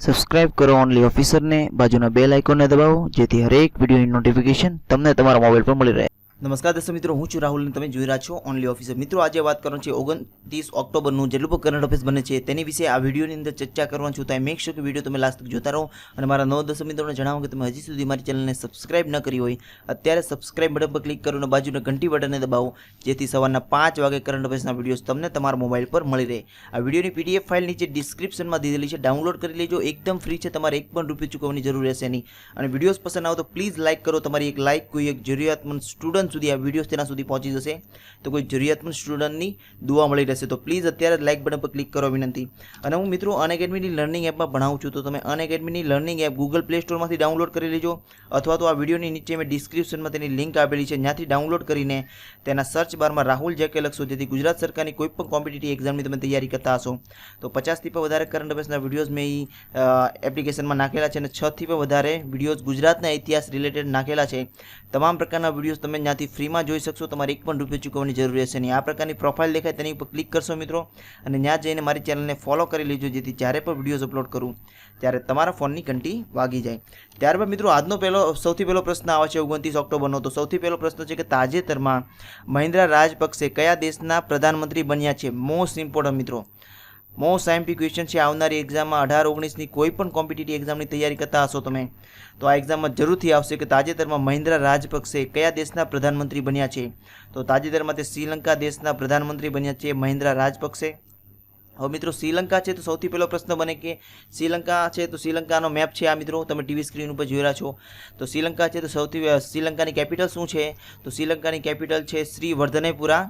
Subscribe કરો only ઓફિસરને, બાજુના બેલ આઇકોનને દબાવો જેથી હરેક વિડીયોની નોટિફિકેશન તમને તમારા મોબાઈલ પર મળી રહે। નમસ્કાર દર્શક મિત્રો, હું છું રાહુલ અને તમે જોઈ રહ્યા છો ઓનલી ઓફિસર। મિત્રો, આજે વાત કરવાની છે 29 ઓક્ટોબરનું જેટલું પણ કરંટ અફેર્સ બને છે તેની વિશે આ વિડીયોની અંદર ચર્ચા કરવાનું છું। તો મેક શ્યોર કે વિડીયો તમે લાસ્ટ તક જોતા રહો અને મારા નવા દર્શક મિત્રોને જણાવો કે તમે હજી સુધી મારી ચેનલને સબસ્ક્રાઇબ ન કરી હોય અત્યારે સબસ્ક્રાઇબ બટન પર ક્લિક કરો અને બાજુના ઘંટી બટનને દબાવો જેથી સવારના 5 વાગે કરંટ અફેર્સના વિડીયોઝ તમને તમારા મોબાઈલ પર મળી રહે। આ વિડીયોની પીડીએફ ફાઇલ નીચે ડિસ્ક્રિપ્શનમાં દીધેલી છે, ડાઉનલોડ કરી લેજો, એકદમ ફ્રી છે, તમારે એક પણ રૂપિયા ચૂકવવાની જરૂર રહેશે નહીં। અને વિડીયોઝ પસંદ આવે તો પ્લીઝ લાઇક કરો, તમારી એક લાઇક કોઈ એક જરૂરિયાતમંદ સ્ટુડન્ટ સુધી આ વિડીયોઝ તેના સુધી પહોંચી જશે તો કોઈ જરૂરિયાતમંદ સ્ટુડન્ટની દુઆ મળી રહેશે। તો પ્લીઝ અત્યારે લાઇક બટન પર ક્લિક કરો વિનંતી। અને હું મિત્રો અનએકેડમીની લર્નિંગ એપમાં ભણાવું છું, તો તમે અનએકેડમીની લર્નિંગ એપ ગૂગલ પ્લે સ્ટોરમાંથી ડાઉનલોડ કરી લેજો અથવા તો આ વિડીયોની નીચે મેં ડિસ્ક્રિપ્શનમાં તેની લિંક આપેલી છે, ત્યાંથી ડાઉનલોડ કરીને તેના સર્ચ બારમાં રાહુલ જેકે લખશો જેથી ગુજરાત સરકારની કોઈ પણ કોમ્પિટિટિવ એક્ઝામની તમે તૈયારી કરતા હશો તો 50થી પણ વધારે કરંટ અફેર્સના વિડીયોઝ મેં એપ્લિકેશનમાં નાખેલા છે અને 6થી પણ વધારે વિડીયોઝ ગુજરાતના ઇતિહાસ રિલેટેડ નાખેલા છે। તમામ પ્રકારના વિડીયોઝ તમે ત્યાંથી ફ્રીમાં જોઈ શકશો, તમારે એક પણ રૂપિયા ચૂકવવાની જરૂર રહેશે નહીં। આ પ્રકારની પ્રોફાઇલ દેખાય તેની ઉપર ક્લિક કરશો મિત્રો અને ત્યાં જઈને મારી ચેનલને ફોલો કરી લેજો જેથી જ્યારે પણ વિડીયોઝ અપલોડ કરું ત્યારે તમારા ફોનની ઘંટી વાગી જાય। ત્યારબાદ મિત્રો આજનો સૌથી પહેલો પ્રશ્ન આવે છે 29 ઓક્ટોબરનો। તો સૌથી પહેલો પ્રશ્ન છે કે તાજેતરમાં મહિન્દ્રા રાજપક્ષે કયા દેશના પ્રધાનમંત્રી બન્યા છે? મોસ્ટ ઇમ્પોર્ટન્ટ મિત્રો, મોસ્ટ સાયન્ટિફિક ક્વેશ્ચન છે। આવનારી એક્ઝામમાં 18-19ની કોઈ પણ કોમ્પિટિટિવ એક્ઝામની તૈયારી કરતા હશો તમે તો આ એક્ઝામમાં જરૂરથી આવશે કે તાજેતરમાં મહિન્દ્રા રાજપક્ષે કયા દેશના પ્રધાનમંત્રી બન્યા છે? તો તાજેતરમાં તે શ્રીલંકા દેશના પ્રધાનમંત્રી બન્યા છે મહિન્દ્રા રાજપક્ષે। હવે મિત્રો શ્રીલંકા છે તો સૌથી પહેલો પ્રશ્ન બને કે શ્રીલંકા છે તો શ્રીલંકાનો મેપ છે આ મિત્રો તમે ટીવી સ્ક્રીન ઉપર જોઈ રહ્યા છો। તો શ્રીલંકા છે તો શ્રીલંકાની કેપિટલ શું છે? તો શ્રીલંકાની કેપિટલ છે શ્રીવર્ધનેપુરા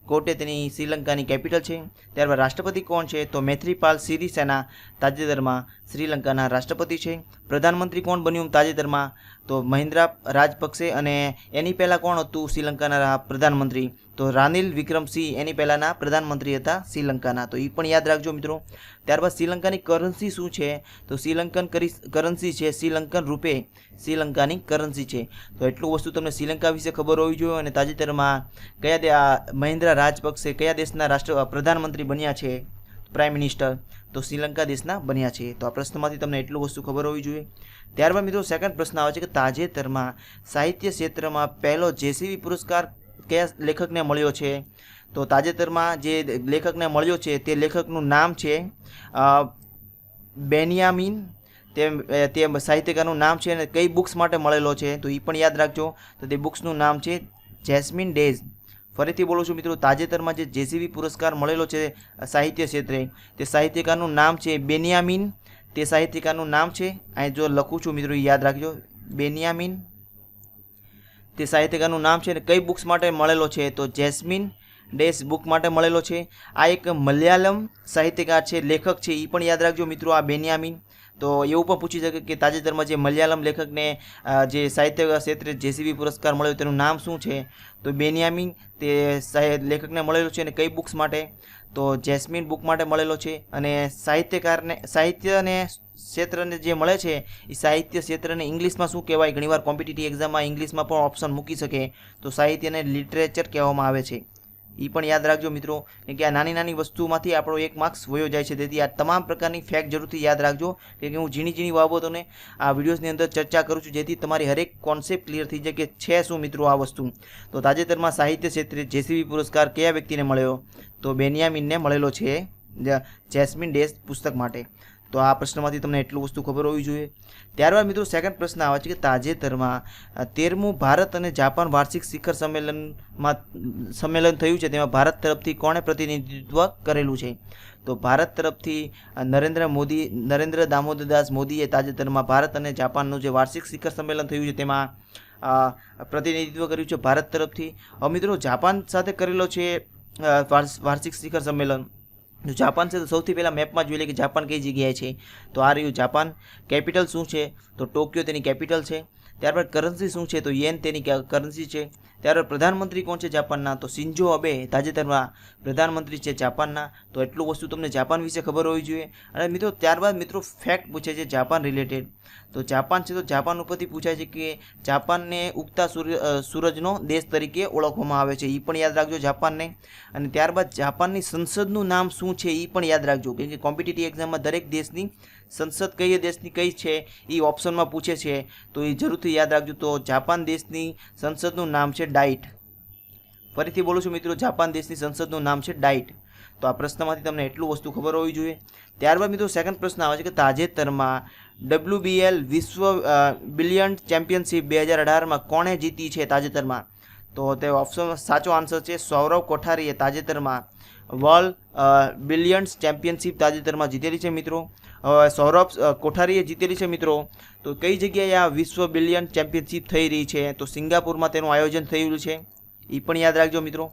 કોટે, તેની શ્રીલંકાની કેપિટલ છે। ત્યારબાદ રાષ્ટ્રપતિ કોણ છે? તો મૈત્રીપાલ સિરિસેના તાજેતરમાં શ્રીલંકાના રાષ્ટ્રપતિ છે। પ્રધાનમંત્રી કોણ બન્યું તાજેતરમાં? તો મહિન્દ્રા રાજપક્ષે અને એની પહેલાં કોણ હતું શ્રીલંકાના પ્રધાનમંત્રી? તો રાનિલ વિક્રમસિંહ એની પહેલાંના પ્રધાનમંત્રી હતા શ્રીલંકાના, તો એ પણ યાદ રાખજો મિત્રો। ત્યારબાદ શ્રીલંકાની કરન્સી શું છે? તો શ્રીલંકન કરન્સી છે શ્રીલંકન રૂપે, શ્રીલંકાની કરન્સી છે। તો એટલું વસ્તુ તમને શ્રીલંકા વિશે ખબર હોવી જોઈએ। અને તાજેતરમાં મહિન્દ્રા રાજપક્ષે કયા દેશના પ્રધાનમંત્રી બન્યા છે? પ્રાઇમ મિનિસ્ટર, તો શ્રીલંકા દેશના બન્યા છે। તો આ પ્રશ્નમાંથી તમને એટલું વસ્તુ ખબર હોવી જોઈએ। ત્યારબાદ મિત્રો સેકન્ડ પ્રશ્ન આવે છે કે તાજેતરમાં સાહિત્ય ક્ષેત્રમાં પહેલો જેસીબી પુરસ્કાર કયા લેખકને મળ્યો છે? તો તાજેતરમાં જે લેખકને મળ્યો છે તે લેખકનું નામ છે બેન્યામિન, તે સાહિત્યકારનું નામ છે અને કઈ બુક્સ માટે મળેલો છે તો એ પણ યાદ રાખજો। તો તે બુક્સનું નામ છે જેસ્મિન ડેઝ। ફરીથી બોલું છું મિત્રો, તાજેતરમાં જે જેસીબી પુરસ્કાર મળેલો છે સાહિત્ય ક્ષેત્રે તે સાહિત્યકારનું નામ છે બેન્યામિન, તે સાહિત્યકારનું નામ છે અહીં જો લખું છું મિત્રો યાદ રાખજો બેન્યામિન, તે સાહિત્યકારનું નામ છે અને કઈ બુક્સ માટે મળેલો છે? તો જેસ્મિન ડેસ બુક માટે મળેલો છે। આ એક મલયાલમ સાહિત્યકાર છે, લેખક છે, એ પણ યાદ રાખજો મિત્રો આ બેન્યામિન। તો એવું પણ પૂછી શકે કે તાજેતરમાં જે મલયાલમ લેખકને જે સાહિત્ય ક્ષેત્રે જેસીબી પુરસ્કાર મળ્યો તેનું નામ શું છે? તો બેન્યામિન તે લેખકને મળેલો છે અને કઈ બુક્સ માટે? તો જેસ્મિન બુક માટે મળેલો છે। અને સાહિત્ય અને ક્ષેત્રને જે મળે છે એ સાહિત્ય ક્ષેત્રને ઇંગ્લિશમાં શું કહેવાય? ઘણીવાર કોમ્પિટિટિવ એક્ઝામમાં ઇંગ્લિશમાં પણ ઓપ્શન મૂકી શકે તો સાહિત્યને લિટરેચર કહેવામાં આવે છે, એ પણ યાદ રાખજો મિત્રો કે આ નાની નાની વસ્તુમાંથી આપણો 1 માર્ક્સ વયો જાય છે। તેથી આ તમામ પ્રકારની ફેક્ટ જરૂરથી યાદ રાખજો કે હું ઝીણી બાબતોને આ વિડીયોઝની અંદર ચર્ચા કરું છું જેથી તમારી હરેક કોન્સેપ્ટ ક્લિયર થઈ જાય કે છે શું મિત્રો આ વસ્તુ। તો તાજેતરમાં સાહિત્ય ક્ષેત્રે જેસીબી પુરસ્કાર કયા વ્યક્તિને મળ્યો? તો બેન્યામિનને મળેલો છે જેસ્મિન ડેસ પુસ્તક માટે। તો આ પ્રશ્નમાંથી તમને એટલું વસ્તુ ખબર હોવી જોઈએ। ત્યારબાદ મિત્રો સેકન્ડ પ્રશ્ન આવે છે કે તાજેતરમાં 13મું ભારત અને જાપાન વાર્ષિક શિખર સંમેલન થયું છે તેમાં ભારત તરફથી કોણે પ્રતિનિધિત્વ કરેલું છે? તો ભારત તરફથી નરેન્દ્ર દામોદરદાસ મોદીએ તાજેતરમાં ભારત અને જાપાનનું જે વાર્ષિક શિખર સંમેલન થયું છે તેમાં પ્રતિનિધિત્વ કર્યું છે ભારત તરફથી। હવે મિત્રો જાપાન સાથે કરેલો છે વાર્ષિક શિખર સંમેલન। જો જાપાન છે તો સૌથી પહેલાં મેપમાં જોઈ લે કે જાપાન કઈ જગ્યાએ છે તો આ રહ્યું જાપાન। કેપિટલ શું છે? તો ટોક્યો તેની કેપિટલ છે। ત્યારબાદ કરન્સી શું છે? તો યેન તેની કરન્સી છે। ત્યારબાદ પ્રધાનમંત્રી કોણ છે જાપાનના? તો શિન્ઝો અબે તાજેતરમાં પ્રધાનમંત્રી છે જાપાનના. તો એટલું વસ્તુ તમને જાપાન વિશે ખબર હોવી જોઈએ. અને મિત્રો ત્યારબાદ મિત્રો ફેક્ટ પૂછે છે જાપાન રિલેટેડ. તો જાપાન છે, તો જાપાન ઉપરથી પૂછાય છે કે જાપાનને ઉગતા સૂરજનો દેશ તરીકે ઓળખવામાં આવે છે, એ પણ યાદ રાખજો જાપાનને. અને ત્યારબાદ જાપાનની સંસદનું નામ શું છે એ પણ યાદ રાખજો, કેમ કે કોમ્પિટિટિવ એક્ઝામમાં દરેક દેશની સંસદ કઈ દેશની કઈ છે એ ઓપ્શનમાં પૂછે છે, તો એ જરૂરથી યાદ રાખજો. તો જાપાન દેશની સંસદનું નામ છે ડાઇટ. ફરીથી બોલું છું મિત્રો, જાપાન દેશની સંસદનું નામ છે ડાઇટ. તો આ પ્રશ્નમાંથી તમને એટલું વસ્તુ ખબર હોવી જોઈએ. ત્યારબાદ મિત્રો સેકન્ડ પ્રશ્ન આવે છે કે તાજેતરમાં WBL વિશ્વ બિલિયન્ડ ચેમ્પિયનશિપ 2018માં કોણે જીતી છે તાજેતરમાં? તો તે ઓપ્શન સાચો આન્સર છે સૌરવ કોઠારીએ તાજેતરમાં વર્લ્ડ બિલિયન્ડ્સ ચેમ્પિયનશિપ તાજેતરમાં જીતેલી છે મિત્રો. સૌરભ કોઠારીએ જીતેલી છે મિત્રો. તો કઈ જગ્યાએ આ વિશ્વ બિલિયન ચેમ્પિયનશિપ થઈ રહી છે? તો સિંગાપુરમાં તેનું આયોજન થયેલું છે, એ પણ યાદ રાખજો મિત્રો.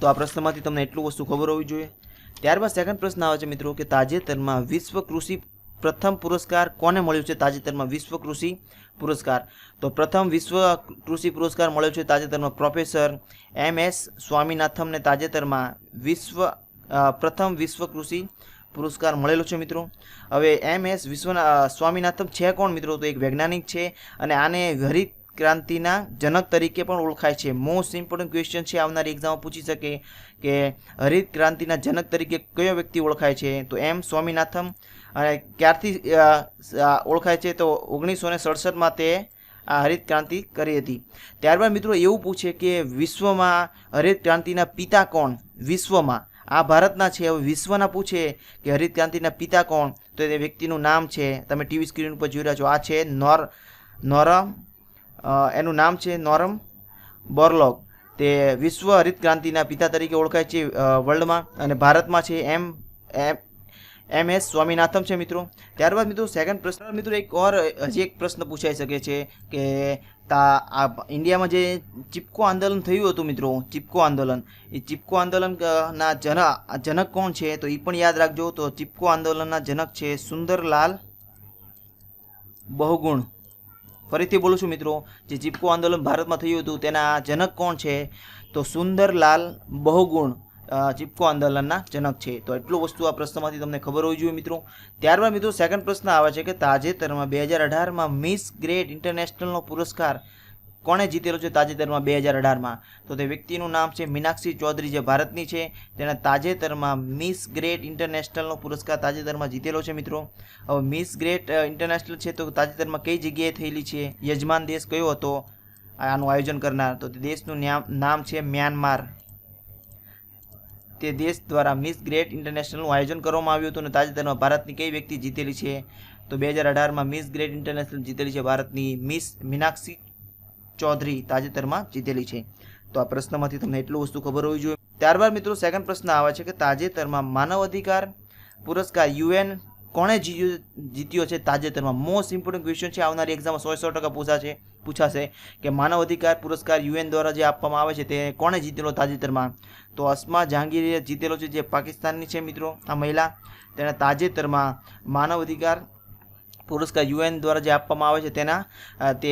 તો આ પ્રશ્નમાંથી તમને એટલું વસ્તુ ખબર હોવી જોઈએ. ત્યારબાદ સેકન્ડ પ્રશ્ન આવે છે મિત્રો કે તાજેતરમાં વિશ્વ કૃષિ પ્રથમ પુરસ્કાર કોને મળ્યો છે? તાજેતરમાં વિશ્વ કૃષિ પુરસ્કાર. તો પ્રથમ વિશ્વ કૃષિ પુરસ્કાર મળ્યો છે તાજેતરમાં પ્રોફેસર MS સ્વામીનાથમને તાજેતરમાં પ્રથમ વિશ્વ કૃષિ પુરસ્કાર મળેલો છે મિત્રો. હવે MS સ્વામીનાથન છે કોણ મિત્રો? તો એક વૈજ્ઞાનિક છે અને આને હરિત ક્રાંતિના જનક તરીકે પણ ઓળખાય છે. મોસ્ટ ઇમ્પોર્ટન્ટ ક્વેશ્ચન છે, આવનારી એક્ઝામમાં પૂછી શકે કે હરિત ક્રાંતિના જનક તરીકે કયો વ્યક્તિ ઓળખાય છે? તો M સ્વામીનાથન. અને ક્યારથી ઓળખાય છે? તો 1967માં તે આ હરિત ક્રાંતિ કરી હતી. ત્યારબાદ મિત્રો એવું પૂછે કે વિશ્વમાં હરિત ક્રાંતિના પિતા કોણ? વિશ્વમાં, આ ભારતના છે, હવે વિશ્વના પૂછે કે હરિત ક્રાંતિના પિતા કોણ? તો તે વ્યક્તિનું નામ છે, તમે ટીવી સ્ક્રીન ઉપર જોઈ રહ્યા છો, આ છે નોરમ, એનું નામ છે નોરમ બોરલોગ. તે વિશ્વ હરિત ક્રાંતિના પિતા તરીકે ઓળખાય છે વર્લ્ડમાં. અને ભારતમાં છે MS સ્વામીનાથન છે મિત્રો. ત્યારબાદ મિત્રો સેકન્ડ પ્રશ્ન મિત્રો હજી એક પ્રશ્ન પૂછાઈ શકે છે કે આ ઇન્ડિયામાં જે ચિપકો આંદોલન થયું હતું મિત્રો, ચિપકો આંદોલન, એ ચિપકો આંદોલનના જનક કોણ છે? તો એ પણ યાદ રાખજો. તો ચિપકો આંદોલનના જનક છે સુંદરલાલ બહુગુણ. ફરીથી બોલું છું મિત્રો, જે ચિપકો આંદોલન ભારતમાં થયું હતું તેના જનક કોણ છે? તો સુંદરલાલ બહુગુણ ચિપકો આંદોલનના જનક છે. તો એટલું વસ્તુ આ પ્રશ્નમાંથી તમને ખબર હોવી જોઈએ મિત્રો. ત્યારબાદ મિત્રો સેકન્ડ પ્રશ્ન આવે છે કે તાજેતરમાં 2018માં મિસ ગ્રેટ ઇન્ટરનેશનલનો પુરસ્કાર કોણે જીતેલો છે તાજેતરમાં 2018માં? તો તે વ્યક્તિનું નામ છે મીનાક્ષી ચૌધરી, જે ભારતની છે. તેના તાજેતરમાં મિસ ગ્રેટ ઇન્ટરનેશનલનો પુરસ્કાર તાજેતરમાં જીતેલો છે મિત્રો. હવે મિસ ગ્રેટ ઇન્ટરનેશનલ છે તો તાજેતરમાં કઈ જગ્યાએ થયેલી છે? યજમાન દેશ કયો હતો આનું આયોજન કરનાર? તો તે દેશનું નામ છે મ્યાનમાર. તે દેશ દ્વારા મિસ ગ્રેટ ઇન્ટરનેશનલનું આયોજન કરવામાં આવ્યું હતું અને તાજેતરમાં ભારતની કઈ વ્યક્તિ જીતેલી છે? તો 2018માં મિસ ગ્રેટ ઇન્ટરનેશનલ જીતેલી છે ભારતની મિસ મીનાક્ષી ચૌધરી, તાજેતરમાં જીતેલી છે. તો આ પ્રશ્નમાંથી તમને એટલું વસ્તુ ખબર હોવી જોઈએ. ત્યારબાદ મિત્રો સેકન્ડ પ્રશ્ન આવે છે કે તાજેતરમાં માનવ અધિકાર પુરસ્કાર UN કોણે જીત્યો છે તાજેતરમાં? મોસ્ટ ઇમ્પોર્ટન્ટ ક્વેશ્ચન છે, આવનારી એક્ઝામમાં 100% પૂછાશે કે માનવ અધિકાર પુરસ્કાર UN દ્વારા જે આપવામાં આવે છે તે કોણે જીતેલો તાજેતરમાં? તો અસ્મા જહાંગીરે જીતેલો છે, જે પાકિસ્તાનની છે મિત્રો. આ મહિલા, તેના તાજેતરમાં માનવ અધિકાર પુરસ્કાર UN દ્વારા જે આપવામાં આવે છે તે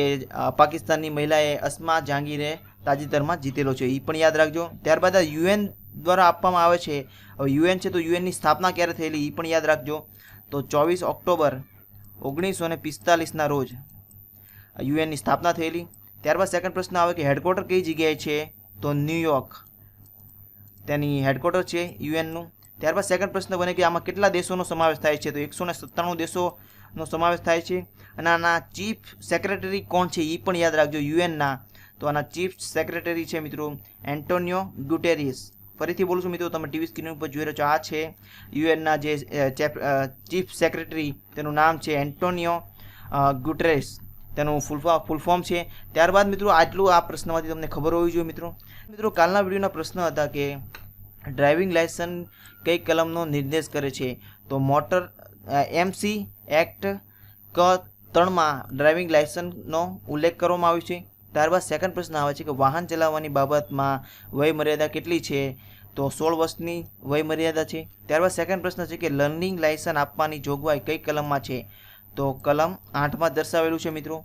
પાકિસ્તાનની મહિલાએ અસ્મા જહાંગીરે તાજેતરમાં જીતેલો છે, એ પણ યાદ રાખજો. ત્યારબાદ આ UN દ્વારા આપવામાં આવે છે. હવે UN છે તો UNની સ્થાપના ક્યારે થયેલી એ પણ યાદ રાખજો. તો 24 ઓક્ટોબર 1945ના રોજ UNની સ્થાપના થયેલી. ત્યારબાદ સેકન્ડ પ્રશ્ન આવે કે હેડક્વાર્ટર કઈ જગ્યાએ છે? તો ન્યુયોર્ક તેની હેડક્વાર્ટર છે UNનું. ત્યારબાદ સેકન્ડ પ્રશ્ન બને કે આમાં કેટલા દેશોનો સમાવેશ થાય છે? તો 197 દેશોનો સમાવેશ થાય છે. અને આના ચીફ સેક્રેટરી કોણ છે એ પણ યાદ રાખજો UNના. તો આના ચીફ સેક્રેટરી છે મિત્રો એન્ટોનિયો ગુટેરીસ. ફરીથી બોલું છું મિત્રો, તમે ટીવી સ્ક્રીન ઉપર જોઈ રહ્યો છો, આ છે UNના જે ચીફ સેક્રેટરી, તેનું નામ છે એન્ટોનિયો ગુટેરેસ, તેનું ફૂલ ફોર્મ છે. ત્યારબાદ મિત્રો આટલું આ પ્રશ્નમાંથી તમને ખબર હોવી જોઈએ મિત્રો. કાલના વિડીયોના પ્રશ્ન હતા કે ડ્રાઇવિંગ લાયસન્સ કઈ કલમનો નિર્દેશ કરે છે? તો મોટર MC એક્ટ ક 3માં ડ્રાઇવિંગ લાયસન્સનો ઉલ્લેખ કરવામાં આવ્યો છે. ત્યારબાદ સેકન્ડ પ્રશ્ન આવે છે કે વાહન ચલાવવાની બાબતમાં વય મર્યાદા કેટલી છે? તો 16 વર્ષની વય મર્યાદા છે. ત્યારબાદ સેકન્ડ પ્રશ્ન છે કે લર્નિંગ લાયસન્સ આપવાની જોગવાઈ કઈ કલમમાં છે? તો કલમ 8માં દર્શાવેલું છે મિત્રો.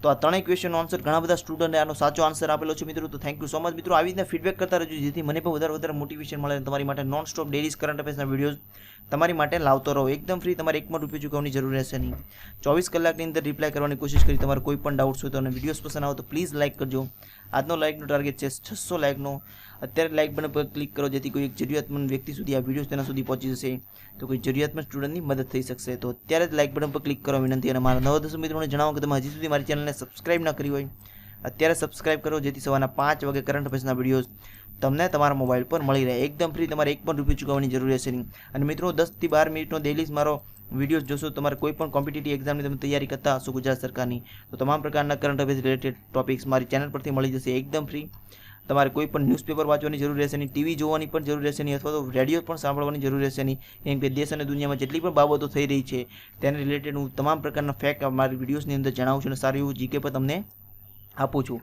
તો આ ત્રણેય ક્વેશ્ચનનો આન્સર ઘણા બધા સ્ટુડન્ટે આનો સાચો આન્સર આપેલો છે મિત્રો. તો થેન્ક યુ સો મચ મિત્રો. આવી રીતના ફીડબેક કરતા રહેજો જેથી મને પણ વધારે મોટિવેશન મળે અને તમારી માટે નોન સ્ટોપ ડેઈલી કરંટ અફેર્સના વિડીયોઝ તમારી માટે લાવતો રહો. એકદમ ફ્રી, તમારે એક પણ રૂપિયા ચૂકવવાની જરૂર રહેશે નહીં. 24 કલાકની અંદર રિપ્લાય કરવાની કોશિશ કરી. તમારે કોઈ પણ ડાઉટ્સ હોય તો અને વિડીયોઝ પસંદ આવે તો પ્લીઝ લાઇક કરજો. આજનો લાઇકનો ટાર્ગેટ છે 600 લાઇકનો. અત્યારે લાઇક બટન પર ક્લિક કરો જેથી કોઈ એક જરૂરિયાતમંદ વ્યક્તિ સુધી આ વિડીયોઝ તેના સુધી પહોંચી જશે, તો કોઈ જરૂરિયાતમંદ સ્ટુડન્ટની મદદ થઈ શકશે. તો અત્યારે જ લાઇક બટન પર ક્લિક કરો વિનંતી. અને મારા નવા દર્શક મિત્રોને જણાવો કે તમે હજી સુધી મારી ચેનલને સબસ્ક્રાઇબ ન કરી હોય, અત્યારે સબસ્ક્રાઇબ કરો જેથી સવારના 5 વાગે કરંટ અફેર્સના વિડીયોઝ તમને તમારા મોબાઈલ પર મળી રહે. એકદમ ફ્રી, તમારે એક પણ રૂપિયા ચૂકવવાની જરૂર રહેશે નહીં. અને મિત્રો 10 થી 12 મિનિટનો ડેઈલી મારો વિડીયોઝ જોશો. તમારે કોઈ પણ કોમ્પિટિટિવ એક્ઝામની તમે તૈયારી કરતા હશો ગુજરાત સરકારની, તો તમામ પ્રકારના કરંટ અફેર્સ રિલેટેડ ટોપિક્સ મારી ચેનલ પરથી મળી જશે એકદમ ફ્રી. તમારે કોઈ પણ ન્યૂઝપેપર વાંચવાની જરૂર રહેશે નહીં, ટીવી જોવાની પણ જરૂર રહેશે નહીં, અથવા તો રેડિયો પણ સાંભળવાની જરૂર રહેશે નહીં. કેમ કે દેશ અને દુનિયામાં જેટલી પણ બાબતો થઈ રહી છે તેને રિલેટેડ હું તમામ પ્રકારના ફેક્ટ મારી વિડીયોઝની અંદર જણાવું છું અને સારું એવું જીકે પર તમને આપું છું.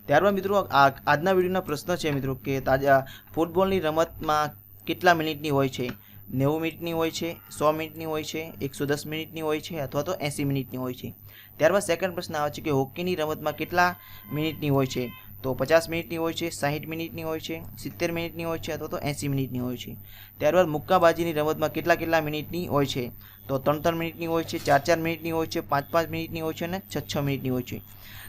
ત્યારબાદ મિત્રો આજના વિડીયોના પ્રશ્ન છે મિત્રો કે તાજા ફૂટબોલની રમતમાં કેટલા મિનિટની હોય છે? 90 મિનિટની હોય છે, 100 મિનિટની હોય છે, 110 મિનિટની હોય છે, અથવા તો 80 મિનિટની હોય છે. ત્યારબાદ સેકન્ડ પ્રશ્ન આવે છે કે હોકીની રમતમાં કેટલા મિનિટની હોય છે? તો 50 મિનિટની હોય છે, 60 મિનિટની હોય છે, 70 મિનિટની હોય છે, અથવા તો 80 મિનિટની હોય છે. ત્યારબાદ મુક્કાબાજીની રમતમાં કેટલા મિનિટની હોય છે? તો 3 મિનિટની હોય છે, 4 મિનિટની હોય છે, 5 મિનિટની હોય છે અને 6 મિનિટની હોય છે.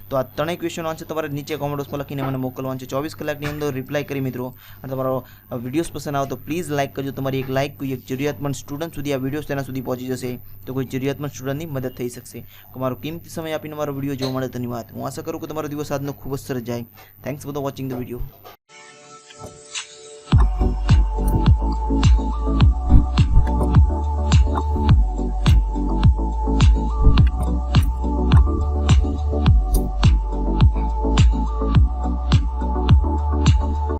તો આ ત્રણેય ક્વેશ્ચન આન્સર તમારે નીચે કોમેન્ટ બોક્સમાં લખીને મને મોકલવાનું છે. 24 કલાકની અંદર રિપ્લાય કરી મિત્રો. અને તમારો વિડીયોઝ પસંદ આવે તો પ્લીઝ લાઇક કરજો. તમારી એક લાઇક કોઈ એક જરૂરિયાતમંદ સ્ટુડન્ટ સુધી આ વિડીયોઝ તેના સુધી પહોંચી જશે, તો કોઈ જરૂરિયાતમંદ સ્ટુડન્ટની મદદ થઈ શકશે. તમારો કિંમતી સમય આપીને મારો વિડીયો જોવા માટે ધન્યવાદ. હું આશા કરું કે તમારો દિવસ આજનો ખૂબ જ સરસ જાય. Thanks for watching the video.